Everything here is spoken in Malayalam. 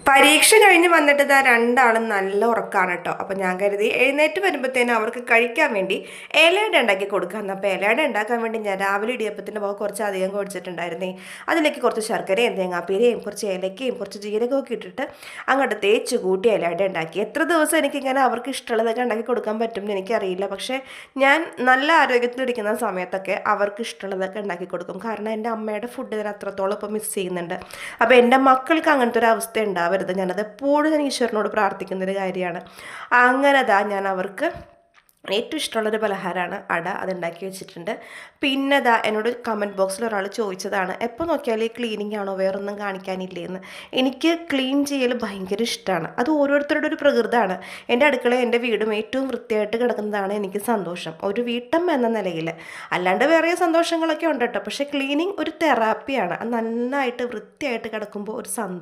പരീക്ഷ കഴിഞ്ഞ് വന്നിട്ട് ഇതാ രണ്ടാളും നല്ല ഉറക്കാണ് കേട്ടോ. അപ്പം ഞാൻ കരുതി എഴുന്നേറ്റ് വരുമ്പോഴത്തേനും അവർക്ക് കഴിക്കാൻ വേണ്ടി ഇലയുടെ ഉണ്ടാക്കി കൊടുക്കാമെന്ന്. അപ്പോൾ ഇലയുടെ ഉണ്ടാക്കാൻ വേണ്ടി ഞാൻ രാവിലെ ഇടിയപ്പത്തിൻ്റെ മുഖം കുറച്ച് അധികം കുടിച്ചിട്ടുണ്ടായിരുന്നേ. അതിലേക്ക് കുറച്ച് ശർക്കരയും തേങ്ങാപ്പീരയും കുറച്ച് ഏലക്കയും കുറച്ച് ജീരകമൊക്കെ ഇട്ടിട്ട് അങ്ങോട്ട് തേച്ച് കൂട്ടി ഇലയുടെ ഉണ്ടാക്കി. എത്ര ദിവസം എനിക്കിങ്ങനെ അവർക്ക് ഇഷ്ടമുള്ളതൊക്കെ ഉണ്ടാക്കി കൊടുക്കാൻ പറ്റും എന്ന് എനിക്കറിയില്ല. പക്ഷേ ഞാൻ നല്ല ആരോഗ്യത്തിലിരിക്കുന്ന സമയത്തൊക്കെ അവർക്ക് ഇഷ്ടമുള്ളതൊക്കെ ഉണ്ടാക്കി കൊടുക്കും. കാരണം എൻ്റെ അമ്മയുടെ ഫുഡ് ഞാൻ അത്രത്തോളം ഇപ്പോൾ മിസ് ചെയ്യുന്നുണ്ട്. അപ്പോൾ എൻ്റെ മക്കൾക്ക് അങ്ങനത്തെ ഒരു അവസ്ഥ ഉണ്ടാവരുത്. ഞാനത് എപ്പോഴും ഞാൻ ഈശ്വരനോട് പ്രാർത്ഥിക്കുന്നൊരു കാര്യമാണ്. അങ്ങനെ ഞാൻ അവർക്ക് ഏറ്റവും ഇഷ്ടമുള്ളൊരു പലഹാരമാണ് അട. അതുണ്ടാക്കി വെച്ചിട്ടുണ്ട്. പിന്നെ എന്നോട് കമൻറ്റ് ബോക്സിൽ ഒരാൾ ചോദിച്ചതാണ്, എപ്പോൾ നോക്കിയാലും ഈ ക്ലീനിങ് ആണോ, വേറൊന്നും കാണിക്കാനില്ലേ എന്ന്. എനിക്ക് ക്ലീൻ ചെയ്യൽ ഭയങ്കര ഇഷ്ടമാണ്. അത് ഓരോരുത്തരുടെ ഒരു പ്രകൃതമാണ്. എൻ്റെ അടുക്കളയും എൻ്റെ വീടും ഏറ്റവും വൃത്തിയായിട്ട് കിടക്കുന്നതാണ് എനിക്ക് സന്തോഷം, ഒരു വീട്ടമ്മ എന്ന നിലയിൽ. അല്ലാണ്ട് വേറെ സന്തോഷങ്ങളൊക്കെ ഉണ്ട് കേട്ടോ. പക്ഷേ ക്ലീനിങ് ഒരു തെറാപ്പിയാണ്. അത് നന്നായിട്ട് വൃത്തിയായിട്ട് കിടക്കുമ്പോൾ ഒരു സന്തോഷം.